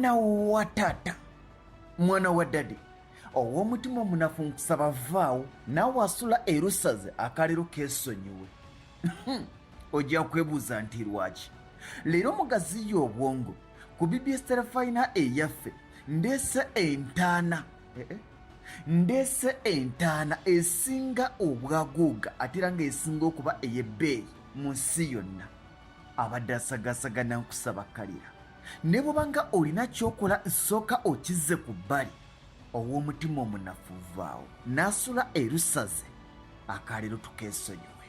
mwana wa taata mwana wa dade ow'omutima omunafu nkusaba vaawo naawe asula erusaze akalero keesonyiwe ojja kwebuuza nti lwaki leero mu Gaziya Obwongo ku BBS terefayina eyaffe ndeese entaana ndeese entaana esinga obwaguuga ate era ng'esinga okuba ey'ebbeeyi mu nsi yonna abadde asagasagana nkusaba kalira ne bw'obanga olina ky'okola sooka okizze ku bbali ow'omutima omunafu vaawo n'asula erusaze akalero tukeesonyiwe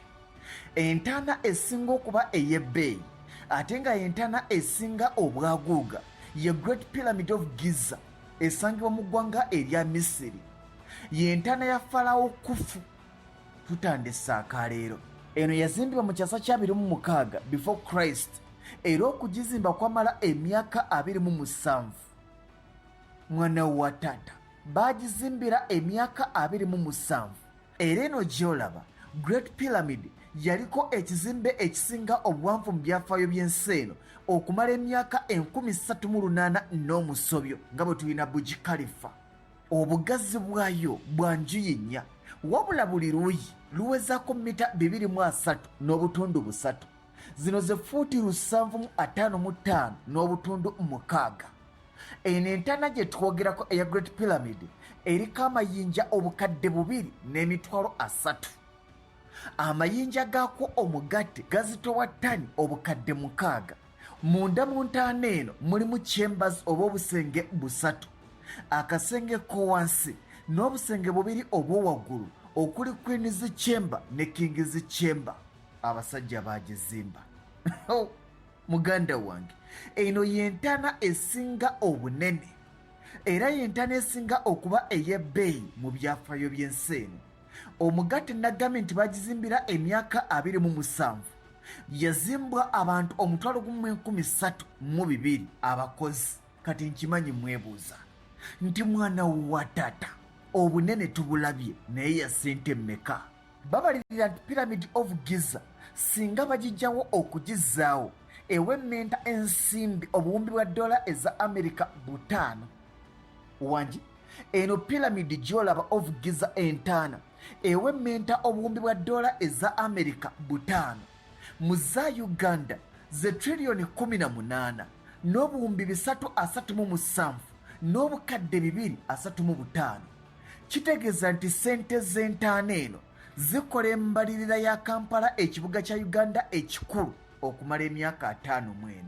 entaana esinga okuba ey'ebbeeyi ate nga entaana esinga obwaguuga ye Great Pyramid of Giza esangibwa mu ggwanga erya Misiri y'entaana ya Falawo Kufu tutandise akaleero eno yazimbibwa mu kyasa kya 26 before Christ era okugizimba kwamala emyaka 27 mwana wa taata baagizimbira emyaka 27 era eno gy'olaba Great Pyramid yaliko ekizimbe ekisinga obuwanvu mu byafaayo by'ensi eno okumala emyaka 38 n'omusobyo nga bwe tulina Burj Khalifa obugazi bwayo bwa njuyi nnya wabula buli luuyi luwezaako mita 2.3 n'obutundu 3 zino ze fuuti 755 n'obutundu 6 eno entaana gye twogerako eya Great Pyramid eriko amayinja obukadde 2 n'emitwalo 3 amayinja gaako omugatte gazitowa ttani obukadde 6 munda mu ntaana eno mulimu chambers oba obusenge 3 akasenge k'owansi n'obusenge 2 obw'owaggulu okuli Queen's Chamber ne King's Chamber abasajja baagizimba muganda wange eno y'entaana esinga obunene era y'entaana esinga okuba ey'ebbeeyi mu byafaayo by'ensi eno omugatte nagambye nti bagizimbira emyaka 27 yazimbwa abantu 132,000 abakozi kati nkimanyi mwebuuza nti mwana wa taata obunene tubulabye naye ya ssente mmeka babalirira nti Pyramid of Giza singa bagijjawo okugizaawo ewemmenta ensimbi obuwumbi bwa dola eza Amerika 5 wangi eno Pyramid gy'olaba of Giza entaana ewemmenta obuwumbi bwa dola eza Amerika 5 mu za Uganda ze trillioni 18 n'obuwumbi 337 n'obukadde 235 kitegeeza nti ssente z'entaana eno zikola embalirira ya Kampala ekibuga kya Uganda ekikulu okumala emyaka 54